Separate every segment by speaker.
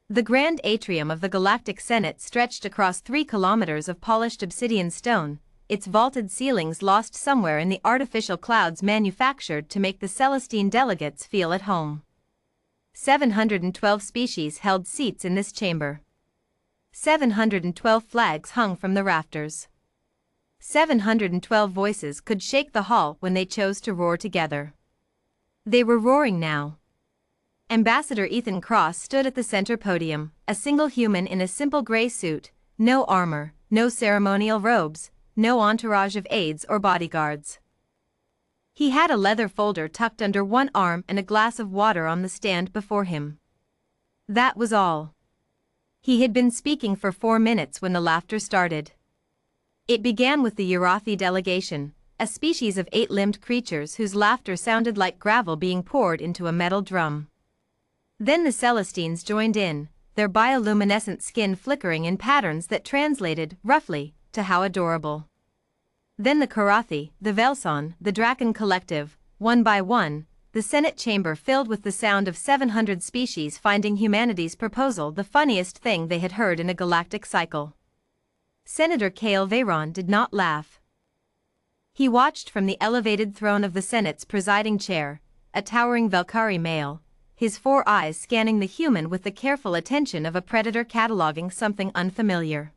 Speaker 1: The grand atrium of the Galactic Senate stretched across 3 kilometers of polished obsidian stone, its vaulted ceilings lost somewhere in the artificial clouds manufactured to make the Celestine delegates feel at home. 712 species held seats in this chamber. 712 flags hung from the rafters. 712 voices could shake the hall when they chose to roar together. They were roaring now. Ambassador Ethan Cross stood at the center podium, a single human in a simple gray suit, no armor, no ceremonial robes, no entourage of aides or bodyguards. He had a leather folder tucked under one arm and a glass of water on the stand before him. That was all. He had been speaking for 4 minutes when the laughter started. It began with the Urathi delegation, a species of 8-limbed creatures whose laughter sounded like gravel being poured into a metal drum. Then the Celestines joined in, their bioluminescent skin flickering in patterns that translated, roughly, to how adorable. Then the Karathi, the Velson, the Draken Collective, one by one, the Senate chamber filled with the sound of 700 species finding humanity's proposal the funniest thing they had heard in a galactic cycle. Senator Kale Veyron did not laugh. He watched from the elevated throne of the Senate's presiding chair, a towering Valkyrie male, his 4 eyes scanning the human with the careful attention of a predator cataloging something unfamiliar.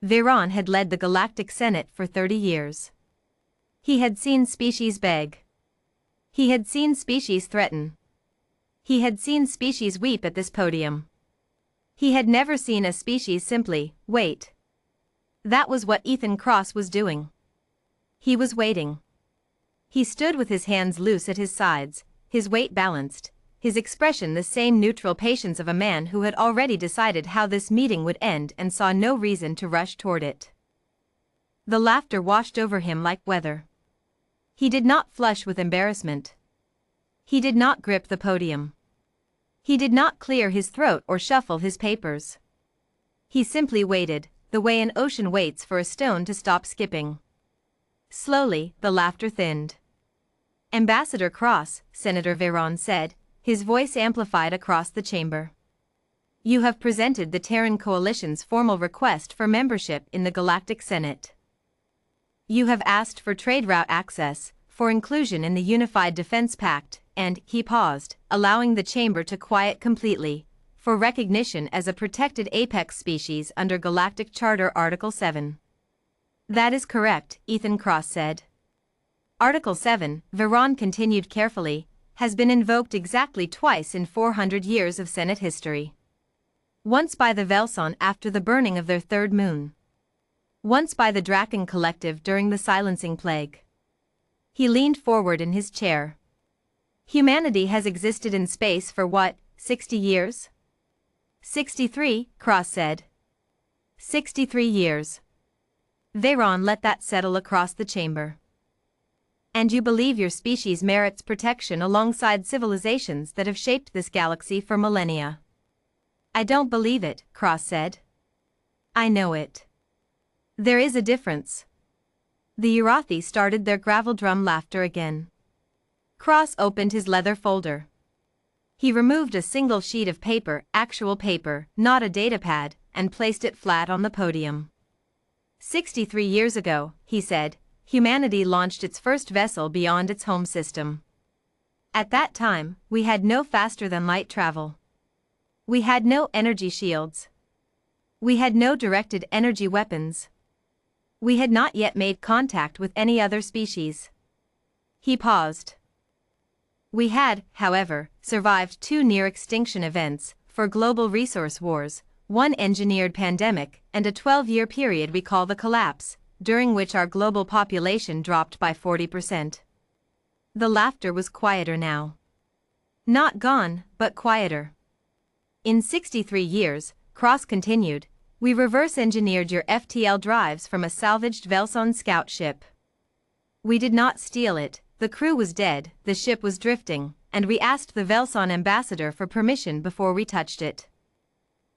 Speaker 1: Veyron had led the Galactic Senate for 30 years. He had seen species beg. He had seen species threaten. He had seen species weep at this podium. He had never seen a species simply wait. That was what Ethan Cross was doing. He was waiting. He stood with his hands loose at his sides, his weight balanced, his expression the same neutral patience of a man who had already decided how this meeting would end and saw no reason to rush toward it. The laughter washed over him like weather. He did not flush with embarrassment. He did not grip the podium. He did not clear his throat or shuffle his papers. He simply waited, the way an ocean waits for a stone to stop skipping. Slowly, the laughter thinned. Ambassador Cross, Senator Veyron said, his voice amplified across the chamber. You have presented the Terran Coalition's formal request for membership in the Galactic Senate. You have asked for trade route access, for inclusion in the Unified Defense Pact, and, he paused, allowing the chamber to quiet completely, for recognition as a protected apex species under Galactic Charter Article 7. That is correct, Ethan Cross said. Article 7, Veyron continued carefully, has been invoked exactly twice in 400 years of Senate history. Once by the Velson after the burning of their 3rd moon. Once by the Draken Collective during the Silencing Plague. He leaned forward in his chair. Humanity has existed in space for what, 60 years? 63, Cross said. 63 years. Veyron let that settle across the chamber. And you believe your species merits protection alongside civilizations that have shaped this galaxy for millennia? I don't believe it, Cross said. I know it. There is a difference. The Urathi started their gravel drum laughter again. Cross opened his leather folder. He removed a single sheet of paper, actual paper, not a datapad, and placed it flat on the podium. 63 years ago, he said, humanity launched its first vessel beyond its home system. At that time, we had no faster-than-light travel. We had no energy shields. We had no directed energy weapons. We had not yet made contact with any other species. He paused. We had, however, survived 2 near-extinction events, 4 global resource wars, 1 engineered pandemic, and a 12-year period we call the collapse, during which our global population dropped by 40%. The laughter was quieter now. Not gone, but quieter. In 63 years, Cross continued, we reverse-engineered your FTL drives from a salvaged Velson scout ship. We did not steal it, the crew was dead, the ship was drifting, and we asked the Velson ambassador for permission before we touched it.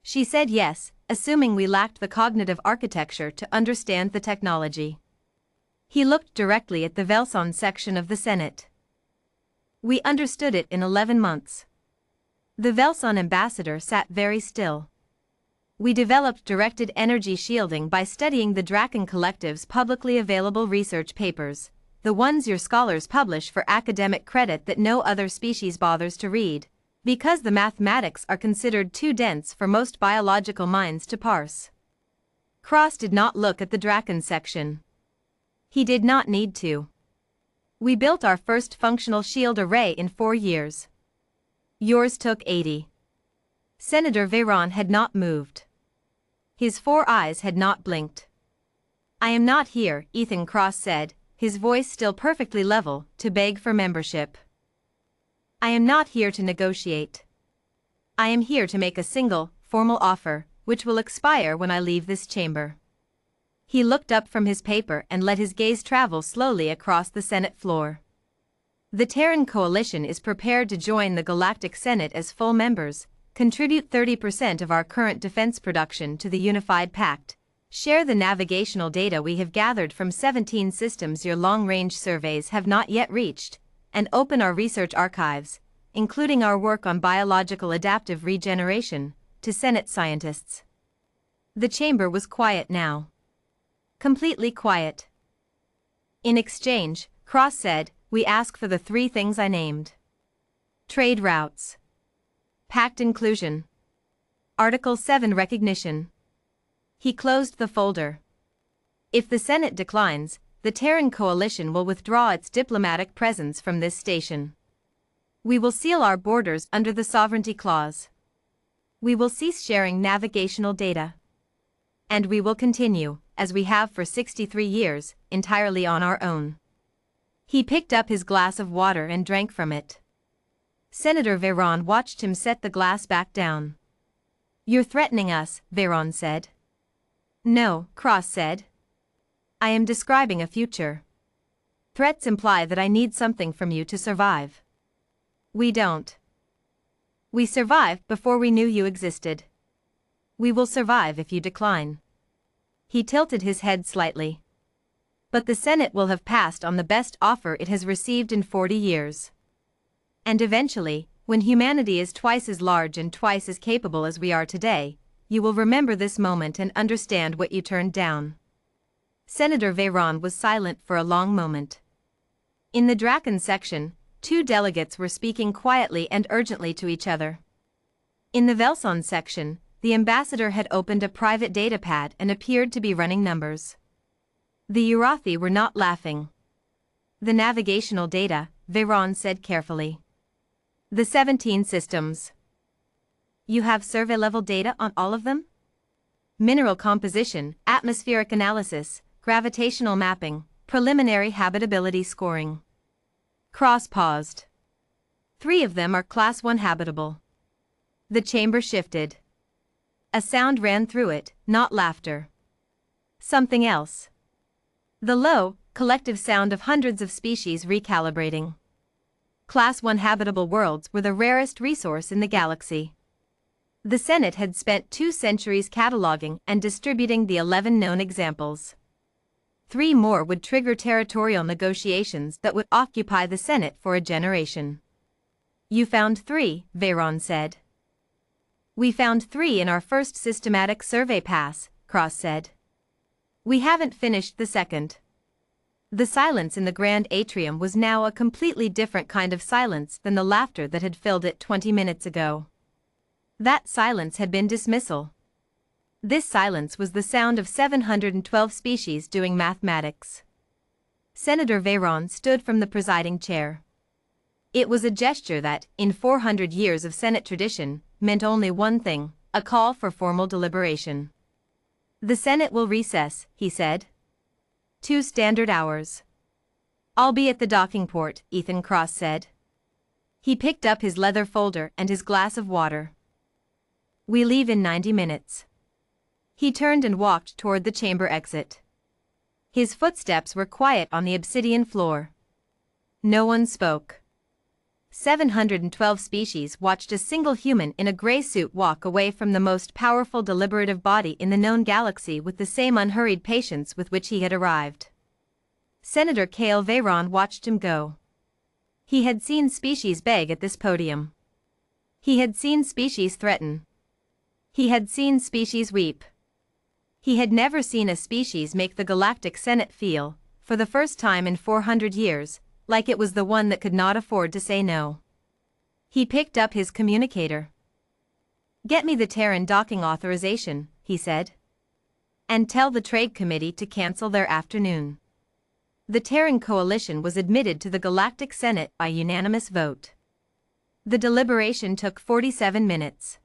Speaker 1: She said yes, assuming we lacked the cognitive architecture to understand the technology. He looked directly at the Velson section of the Senate. We understood it in 11 months. The Velson ambassador sat very still. We developed directed energy shielding by studying the Draken Collective's publicly available research papers, the ones your scholars publish for academic credit that no other species bothers to read, because the mathematics are considered too dense for most biological minds to parse. Cross did not look at the Draken section. He did not need to. We built our first functional shield array in 4 years. Yours took 80. Senator Veyron had not moved. His 4 eyes had not blinked. I am not here, Ethan Cross said, his voice still perfectly level, to beg for membership. I am not here to negotiate. I am here to make a single, formal offer, which will expire when I leave this chamber. He looked up from his paper and let his gaze travel slowly across the Senate floor. The Terran Coalition is prepared to join the Galactic Senate as full members, contribute 30% of our current defense production to the Unified Pact, share the navigational data we have gathered from 17 systems your long-range surveys have not yet reached, and open our research archives, including our work on biological adaptive regeneration, to Senate scientists. The chamber was quiet now. Completely quiet. In exchange, Cross said, we ask for the 3 things I named. Trade routes. Pact inclusion. Article 7 recognition. He closed the folder. If the Senate declines, the Terran Coalition will withdraw its diplomatic presence from this station. We will seal our borders under the Sovereignty Clause. We will cease sharing navigational data. And we will continue, as we have for 63 years, entirely on our own. He picked up his glass of water and drank from it. Senator Veyron watched him set the glass back down. You're threatening us, Veyron said. No, Cross said. I am describing a future. Threats imply that I need something from you to survive. We don't. We survived before we knew you existed. We will survive if you decline. He tilted his head slightly. But the Senate will have passed on the best offer it has received in 40 years. And eventually, when humanity is twice as large and twice as capable as we are today, you will remember this moment and understand what you turned down. Senator Veyron was silent for a long moment. In the Draken section, 2 delegates were speaking quietly and urgently to each other. In the Velson section, the ambassador had opened a private datapad and appeared to be running numbers. The Urathi were not laughing. The navigational data, Veyron said carefully. The 17 systems. You have survey-level data on all of them? Mineral composition, atmospheric analysis, gravitational mapping, preliminary habitability scoring. Cross paused. 3 of them are Class 1 habitable. The chamber shifted. A sound ran through it, not laughter. Something else. The low, collective sound of hundreds of species recalibrating. Class 1 habitable worlds were the rarest resource in the galaxy. The Senate had spent 2 centuries cataloging and distributing the 11 known examples. 3 more would trigger territorial negotiations that would occupy the Senate for a generation. You found 3, Veyron said. We found 3 in our first systematic survey pass, Cross said. We haven't finished the second. The silence in the grand atrium was now a completely different kind of silence than the laughter that had filled it 20 minutes ago. That silence had been dismissal. This silence was the sound of 712 species doing mathematics. Senator Veyron stood from the presiding chair. It was a gesture that, in 400 years of Senate tradition, meant only one thing, a call for formal deliberation. The Senate will recess, he said. 2 standard hours. I'll be at the docking port, Ethan Cross said. He picked up his leather folder and his glass of water. We leave in 90 minutes. He turned and walked toward the chamber exit. His footsteps were quiet on the obsidian floor. No one spoke. 712 species watched a single human in a gray suit walk away from the most powerful deliberative body in the known galaxy with the same unhurried patience with which he had arrived. Senator Cale Veyron watched him go. He had seen species beg at this podium. He had seen species threaten. He had seen species weep. He had never seen a species make the Galactic Senate feel, for the first time in 400 years, like it was the one that could not afford to say no. He picked up his communicator. "Get me the Terran docking authorization," he said. "And tell the Trade Committee to cancel their afternoon." The Terran coalition was admitted to the Galactic Senate by unanimous vote. The deliberation took 47 minutes.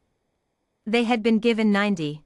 Speaker 1: They had been given 90.